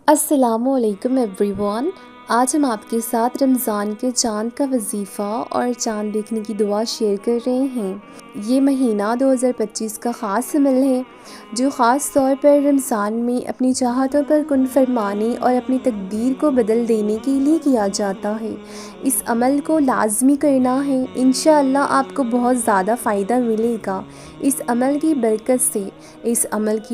السلام علیکم every one. آج ہم آپ کے ساتھ رمضان کے چاند کا وظیفہ اور چاند دیکھنے کی دعا شیئر کر رہے ہیں۔ یہ مہینہ 2025 کا خاص عمل ہے جو خاص طور پر رمضان میں اپنی چاہتوں پر کن فرمانے اور اپنی تقدیر کو بدل دینے کے لیے کیا جاتا ہے۔ اس عمل کو لازمی کرنا ہے، انشاءاللہ آپ کو بہت زیادہ فائدہ ملے گا۔ اس عمل کی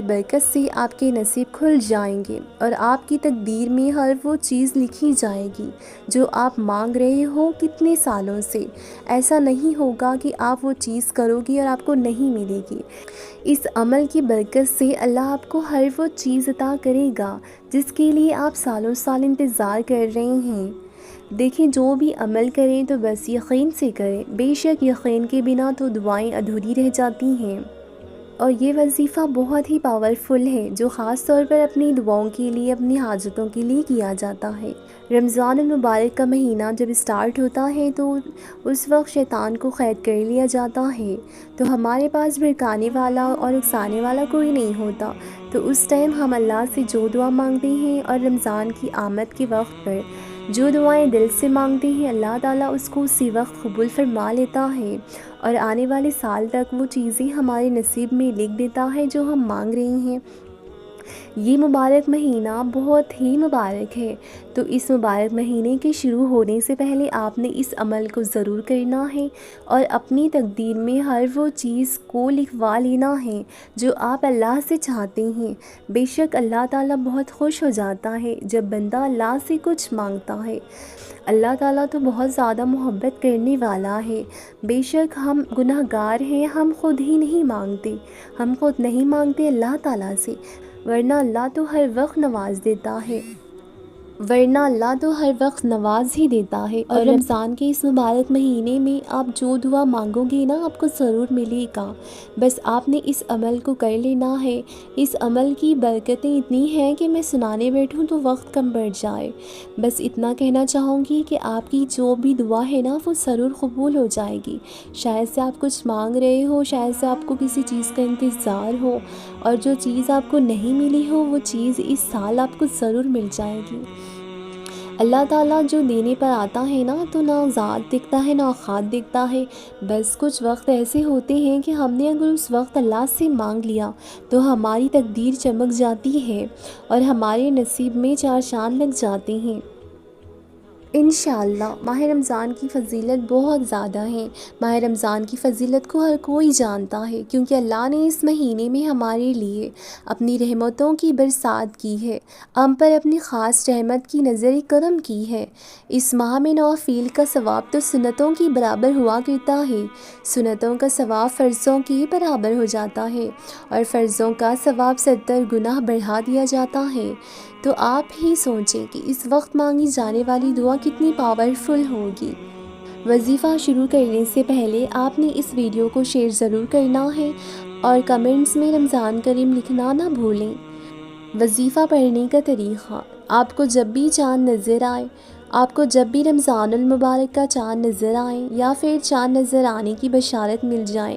برکت سے آپ کے نصیب کھل جائیں گے اور آپ کی تقدیر میں ہر وہ چیز لکھی جائے گی جو آپ مانگ رہے ہو کتنے سالوں سے۔ ایسا نہیں ہوگا کہ آپ وہ چیز کرو گی اور آپ کو نہیں ملے گی۔ اس عمل کی برکت سے اللہ آپ کو ہر وہ چیز عطا کرے گا جس کے لیے آپ سالوں سال انتظار کر رہے ہیں۔ دیکھیں، جو بھی عمل کریں تو بس یقین سے کریں، بے شک یقین کے بنا تو دعائیں ادھوری رہ جاتی ہیں۔ اور یہ وظیفہ بہت ہی پاورفل ہے جو خاص طور پر اپنی دعاؤں کے لیے، اپنی حاجتوں کے لیے کیا جاتا ہے۔ رمضان المبارک کا مہینہ جب اسٹارٹ ہوتا ہے تو اس وقت شیطان کو قید کر لیا جاتا ہے، تو ہمارے پاس بھڑکانے والا اور اکسانے والا کوئی نہیں ہوتا۔ تو اس ٹائم ہم اللہ سے جو دعا مانگتے ہیں اور رمضان کی آمد کے وقت پر جو دعائیں دل سے مانگتے ہیں، اللہ تعالیٰ اس کو اسی وقت قبول فرما لیتا ہے اور آنے والے سال تک وہ چیزیں ہمارے نصیب میں لکھ دیتا ہے جو ہم مانگ رہے ہیں۔ یہ مبارک مہینہ بہت ہی مبارک ہے، تو اس مبارک مہینے کے شروع ہونے سے پہلے آپ نے اس عمل کو ضرور کرنا ہے اور اپنی تقدیر میں ہر وہ چیز کو لکھوا لینا ہے جو آپ اللہ سے چاہتے ہیں۔ بے شک اللہ تعالیٰ بہت خوش ہو جاتا ہے جب بندہ اللہ سے کچھ مانگتا ہے۔ اللہ تعالیٰ تو بہت زیادہ محبت کرنے والا ہے۔ بے شک ہم گناہگار ہیں، ہم خود ہی نہیں مانگتے، اللہ تعالیٰ سے، ورنہ اللہ تو ہر وقت نواز ہی دیتا ہے۔ اور رمضان کے اس مبارک مہینے میں آپ جو دعا مانگو گے نا، آپ کو ضرور ملے گا۔ بس آپ نے اس عمل کو کر لینا ہے۔ اس عمل کی برکتیں اتنی ہیں کہ میں سنانے بیٹھوں تو وقت کم پڑ جائے۔ بس اتنا کہنا چاہوں گی کہ آپ کی جو بھی دعا ہے نا، وہ ضرور قبول ہو جائے گی۔ شاید سے آپ کچھ مانگ رہے ہو، شاید سے آپ کو کسی چیز کا انتظار ہو، اور جو چیز آپ کو نہیں ملی ہو وہ چیز اس سال آپ کو ضرور مل جائے گی۔ اللہ تعالیٰ جو دینے پر آتا ہے نا، تو نہ ذات دیکھتا ہے نہ اوقات دیکھتا ہے۔ بس کچھ وقت ایسے ہوتے ہیں کہ ہم نے اگر اس وقت اللہ سے مانگ لیا تو ہماری تقدیر چمک جاتی ہے اور ہمارے نصیب میں چار چاند لگ جاتے ہیں۔ انشاءاللہ ماہ رمضان کی فضیلت بہت زیادہ ہے۔ ماہ رمضان کی فضیلت کو ہر کوئی جانتا ہے، کیونکہ اللہ نے اس مہینے میں ہمارے لیے اپنی رحمتوں کی برسات کی ہے، ہم پر اپنی خاص رحمت کی نظر کرم کی ہے۔ اس ماہ میں نوافل کا ثواب تو سنتوں کی برابر ہوا کرتا ہے، سنتوں کا ثواب فرضوں کی برابر ہو جاتا ہے، اور فرضوں کا ثواب 70 گنا بڑھا دیا جاتا ہے۔ تو آپ ہی سوچیں کہ اس وقت مانگی جانے والی دعا کتنی پاورفل ہوگی۔ وظیفہ شروع کرنے سے پہلے آپ نے اس ویڈیو کو شیئر ضرور کرنا ہے اور کمنٹس میں رمضان کریم لکھنا نہ بھولیں۔ وظیفہ پڑھنے کا طریقہ: آپ کو جب بھی چاند نظر آئے، آپ کو جب بھی رمضان المبارک کا چاند نظر آئے یا پھر چاند نظر آنے کی بشارت مل جائے،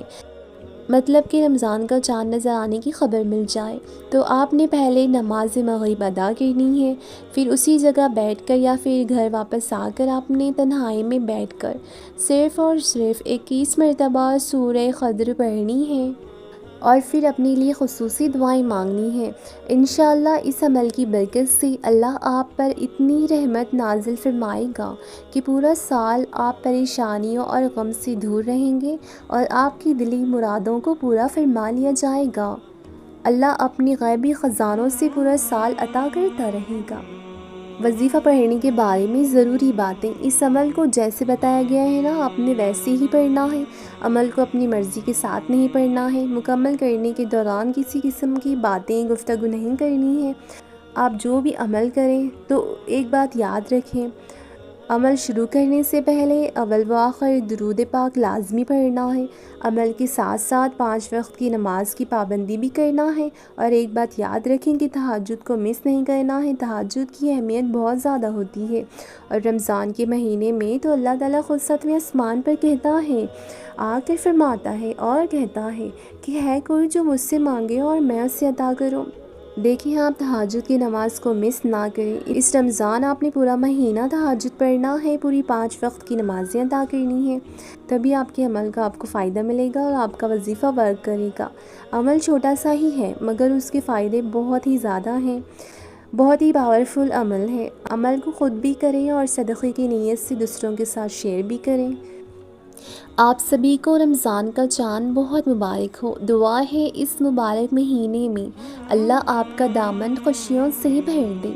مطلب کہ رمضان کا چاند نظر آنے کی خبر مل جائے، تو آپ نے پہلے نماز مغرب ادا کرنی ہے۔ پھر اسی جگہ بیٹھ کر یا پھر گھر واپس آ کر آپ نے تنہائی میں بیٹھ کر صرف اور صرف 21 مرتبہ سورہ قدر پڑھنی ہے اور پھر اپنے لیے خصوصی دعائیں مانگنی ہیں۔ انشاءاللہ اس عمل کی برکت سے اللہ آپ پر اتنی رحمت نازل فرمائے گا کہ پورا سال آپ پریشانیوں اور غم سے دور رہیں گے اور آپ کی دلی مرادوں کو پورا فرما لیا جائے گا۔ اللہ اپنی غیبی خزانوں سے پورا سال عطا کرتا رہے گا۔ وظیفہ پڑھنے کے بارے میں ضروری باتیں: اس عمل کو جیسے بتایا گیا ہے نا، آپ نے ویسے ہی پڑھنا ہے۔ عمل کو اپنی مرضی کے ساتھ نہیں پڑھنا ہے۔ مکمل کرنے کے دوران کسی قسم کی باتیں گفتگو نہیں کرنی ہے۔ آپ جو بھی عمل کریں تو ایک بات یاد رکھیں، عمل شروع کرنے سے پہلے اول و آخر درود پاک لازمی پڑھنا ہے۔ عمل کے ساتھ ساتھ 5 وقت کی نماز کی پابندی بھی کرنا ہے، اور ایک بات یاد رکھیں کہ تہجد کو مس نہیں کرنا ہے۔ تہجد کی اہمیت بہت زیادہ ہوتی ہے، اور رمضان کے مہینے میں تو اللہ تعالیٰ خود 7ویں آسمان پر کہتا ہے، آ کر فرماتا ہے اور کہتا ہے کہ ہے کوئی جو مجھ سے مانگے اور میں اسے عطا کروں۔ دیکھیں آپ تہجد کی نماز کو مس نہ کریں۔ اس رمضان آپ نے پورا مہینہ تہجد پڑھنا ہے، پوری 5 وقت کی نمازیں ادا کرنی ہیں، تبھی آپ کے عمل کا آپ کو فائدہ ملے گا اور آپ کا وظیفہ ورک کرے گا۔ عمل چھوٹا سا ہی ہے مگر اس کے فائدے بہت ہی زیادہ ہیں، بہت ہی پاورفل عمل ہے۔ عمل کو خود بھی کریں اور صدقے کی نیت سے دوسروں کے ساتھ شیئر بھی کریں۔ آپ سبھی کو رمضان کا چاند بہت مبارک ہو۔ دعا ہے اس مبارک مہینے میں اللہ آپ کا دامن خوشیوں سے بھر دے۔